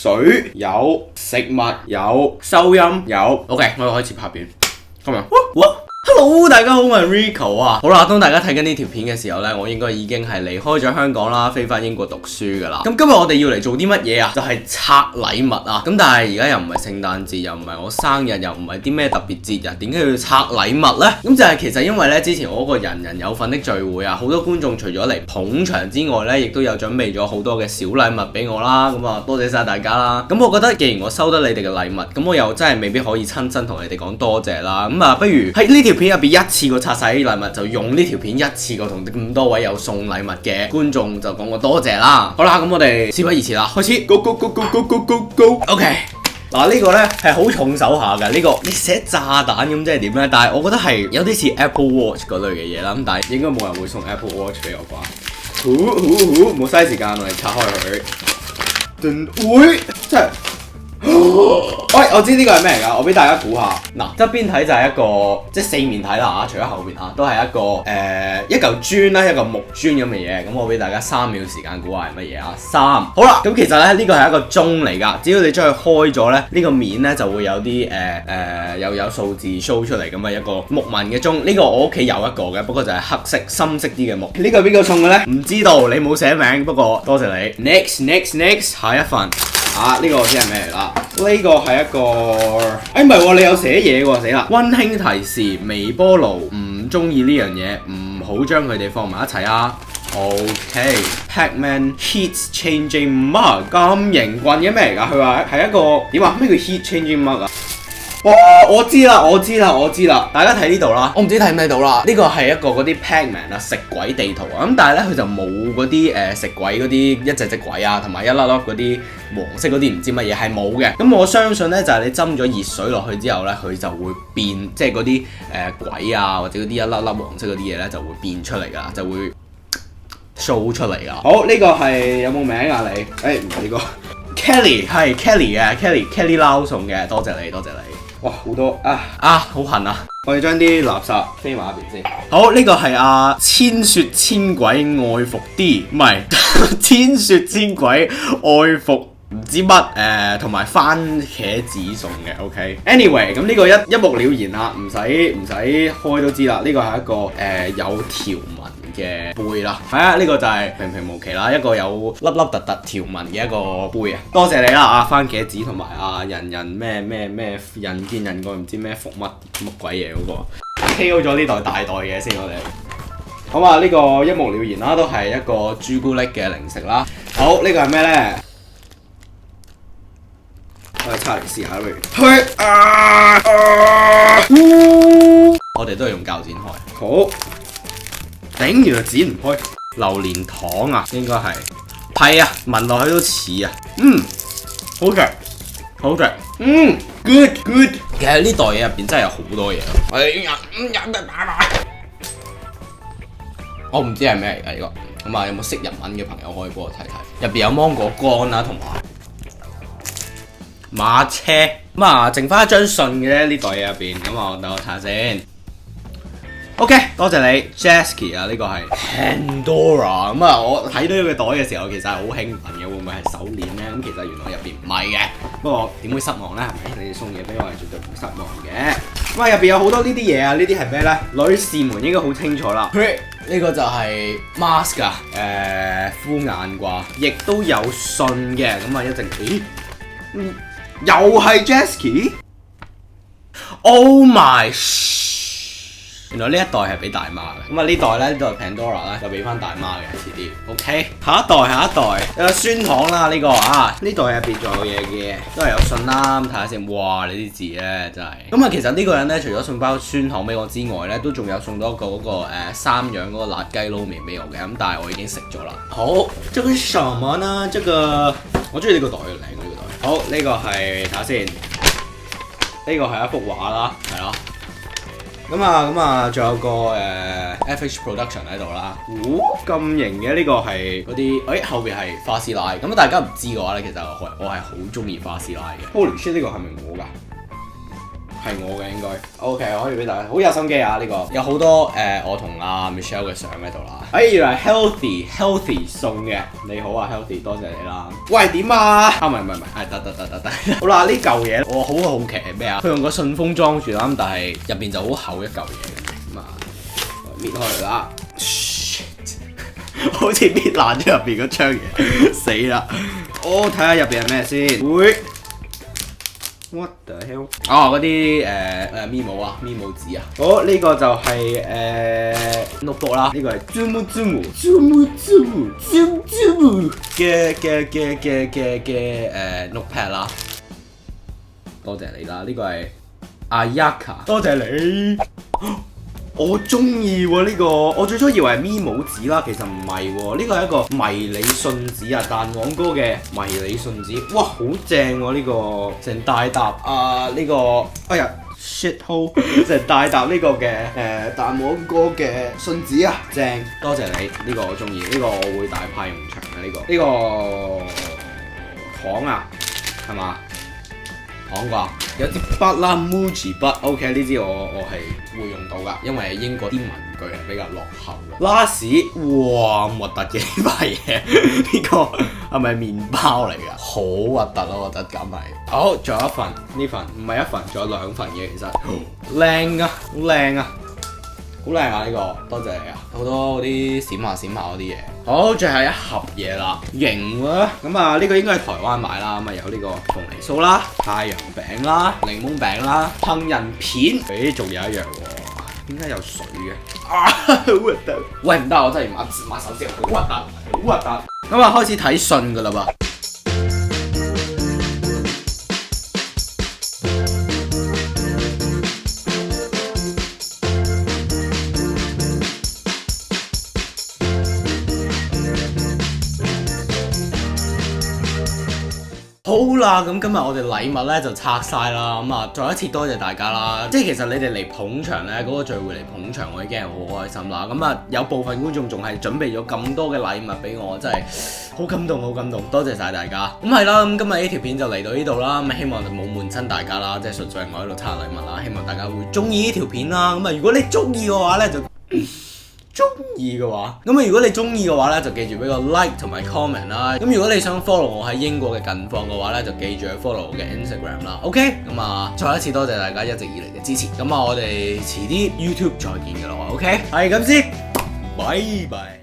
水，有食物，有收音，有。OK， 我哋開始拍片。今日Hello， 大家好，我係 Rico 啊。好啦，當大家睇緊呢條片嘅時候呢，我應該已經係離開咗香港啦，飛翻英國讀書噶啦。咁今日我哋要嚟做啲乜嘢啊？就係拆禮物啊。咁但係而家又唔係聖誕節，又唔係我生日，又唔係啲咩特別節日，點解要拆禮物呢？咁就係其實因為呢，之前我嗰個人人有份的聚會啊，好多觀眾除咗嚟捧場之外呢，亦都有準備咗好多嘅小禮物俾我啦。咁啊，多謝晒大家啦。咁我覺得既然我收得你哋嘅禮物，咁我又真係未必可以親身同你哋講多謝啦。咁啊，不如喺呢條片入邊一次過拆晒啲禮物，就用呢條片一次過同咁多位有送禮物嘅觀眾就講個多謝啦。好啦，咁我哋事不宜遲啦，開始 Go go go go go go go go。OK， 嗱呢個呢係好重手下嘅，呢個你寫炸彈咁即係點呢？但係我覺得係有啲似 Apple Watch 嗰類嘅嘢啦。咁但係應該冇人會送 Apple Watch 俾我啩。冇嘥時間，我哋拆開佢。會真係。喂，我知呢個係咩嚟㗎？我俾大家估下。嗱，側邊睇就係一個即係四面睇啦嚇，除咗後邊啊，都係一個一嚿磚啦，一個木磚咁嘅嘢。咁我俾大家3秒時間估下係乜嘢啊？3，好啦。咁其實咧呢個係一個鐘嚟㗎，只要你將佢開咗咧，呢個面咧就會有啲又有數字 show 出嚟咁嘅一個木紋嘅鐘。呢個我屋企有一個嘅，不過就係黑色深色啲嘅木。呢個係邊個送嘅咧？唔知道，你冇寫名，不過多謝你。Next， 下一份。啊！呢個我知係咩嚟啦？呢個係一個，唔係喎，你有寫嘢喎，死啦！溫馨提示：微波爐唔中意呢樣嘢，唔好將佢哋放埋一齊啊。OK，Pac-Man Heat Changing Mug 咁型棍嘅咩嚟㗎？佢話係一個點啊？咩叫 Heat Changing Mug 啊？哇！我知啦，大家睇呢度啦，我唔知睇唔睇到啦。呢個係一個嗰啲 Pac-Man 啊食鬼地圖啊，咁但係咧佢就冇嗰啲食鬼嗰啲一隻鬼啊，同埋一粒粒嗰啲黃色嗰啲唔知乜嘢係冇嘅。咁我相信咧就係你斟咗熱水落去之後咧，佢就會變，即係嗰啲鬼啊或者嗰啲一粒粒黃色嗰啲嘢咧就會變出嚟㗎，就會 show 出嚟㗎。好，呢個係有冇名啊你？唔係呢個 Kelly 係 Kelly 嘅 Kelly Lau 送嘅，多謝你。哇，好多好痕啊！我哋將啲垃圾飛埋一邊先。好，呢個係千雪千鬼愛服 D， 唔係千雪千鬼愛服唔知乜同埋番茄子送嘅。OK，anyway， 咁呢個一目了然啦，唔使開都知啦。呢個係一個有條紋嘅杯啦，係啊，呢個就係平平無奇啦，一個有粒粒突突條紋嘅一個杯啊！多謝你啦，番茄子同埋人咩人見人愛唔知咩服乜鬼嘢嗰個 KO 咗呢袋大袋嘢先，我哋好嘛？呢個一目了然啦，都係一個朱古力嘅零食啦。好，呢個係咩咧？我哋拆嚟試下我哋都係用鉸剪開。好。頂，原來剪唔開。榴蓮糖啊，應該係啊，聞落去都似啊。好食。Good。其實呢袋嘢入邊真係有好多嘢。我唔知係咩嚟㗎呢個。咁啊，有冇識日文嘅朋友可以幫我睇睇？入邊有芒果乾啦，同埋馬車。咁啊，剩翻一張信嘅呢袋嘢入邊。咁啊，等我睇下先。OK， 多謝你 Jasky 啊，呢個係 Pandora。咁啊，我睇到呢個袋嘅時候，其實係好興奮嘅，會唔會係手鏈咧？咁其實原來入邊唔係嘅，不過點會失望咧？係咪？你哋送嘢俾我係絕對唔會失望嘅。咁啊，入邊有好多呢啲嘢啊，呢啲係咩咧？女士們應該好清楚啦。呢個就係 mask 啊，敷眼啩，亦都有信嘅。咁啊，一陣，又係 Jasky。Oh my！原來呢一袋係俾大媽嘅，咁啊呢袋咧，呢袋 Pandora 咧就俾翻大媽嘅，遲啲。OK， 下一袋有酸糖啦，呢個呢袋入邊仲有嘢嘅，都係有信啦。咁睇下先，哇！你啲字咧真係。咁啊，其實呢個人咧，除咗送包酸糖俾我之外咧，都仲有送多個嗰個三養嗰個辣雞撈麵俾我嘅。咁但係我已經食咗啦。好，這個係什麼呢？我中意呢個袋，靚呢個袋。好，呢個係睇下先，呢個係一幅畫啦，係啦。咁啊，仲有個FH Production 喺度啦。咁型嘅呢個係嗰啲，後邊係花師奶。咁大家唔知嘅話咧，其實我係好中意花師奶嘅。Holy shit， 呢個係咪我㗎？係我嘅應該。OK，可以俾大家，好有心機啊呢個，有好多我同阿 Michelle 嘅相喺度啦。原來 healthy 送嘅，你好啊 healthy， 多謝你啦。喂點啊？唔係，得。好啦，呢嚿嘢我好好奇係咩啊？佢用個信封裝住啦，但係入邊就好厚一嚿嘢嘅，咁啊搣開嚟啦。好似搣爛咗入邊嗰張嘢，死啦！我睇下入邊係咩先。會 What the hell？ 嗰啲memo 紙啊。好，呢個就係notebook 啦。呢個係 zoom 嘅notepad 啦。多謝你啦。呢個係 Ayaka， 多謝你。我中意喎呢個，我最初以為係 memo 紙啦，其實唔係喎，呢個係一個迷你信紙啊，蛋黃哥嘅迷你信紙，哇，好正喎呢個，成大沓呢個，哎呀 shit hole， 成大沓呢個嘅蛋黃哥嘅信紙啊，正，多謝你，呢個我中意，呢個我會大派用場嘅呢個糖啊，係嘛？講啩，有支筆啦 ，Muji 筆 ，OK 呢支我係會用到噶，因為英國啲文具係比較落後嘅。拉屎，哇咁核突嘅呢塊嘢，呢個係咪麵包嚟㗎？好核突咯，我覺得咁係。好，仲有一份，呢份唔係一份，仲有兩份嘅其實，靚啊，好靚啊！好靚啊！呢個多謝你啊，好多嗰啲閃下嗰啲嘢。好，最後一盒嘢啦，型喎。咁啊，呢個應該喺台灣買啦。咁啊，有呢個鳳梨酥啦、太陽餅啦、檸檬餅啦、杏仁片。仲有一樣喎，點解有水嘅？好核突！喂，唔得，我真係抹手先，好核突，好核突。咁啊，開始睇信㗎啦噃。好啦，咁今日我哋禮物咧就拆晒啦，咁啊再一次多謝大家啦，即係其實你哋嚟捧場咧，嗰個聚會嚟捧場，我已經係好開心啦。咁啊有部分觀眾仲係準備咗咁多嘅禮物俾我，真係好感動，好感動，多謝晒大家。咁係啦，咁今日呢條片就嚟到呢度啦，咁希望就冇悶親大家啦，即係純粹係我喺度拆禮物啦，希望大家會中意呢條片啦。咁啊如果你中意嘅話咧就中意嘅話，咁啊如果你中意嘅話咧，就記住俾個 like 同埋 comment 啦。咁如果你想 follow 我喺英國嘅近況嘅話咧，就記住去 follow 我嘅 Instagram 啦。OK，咁啊再一次多謝大家一直以嚟嘅支持。咁啊我哋遲啲 YouTube 再見㗎啦。OK，係咁先，拜拜。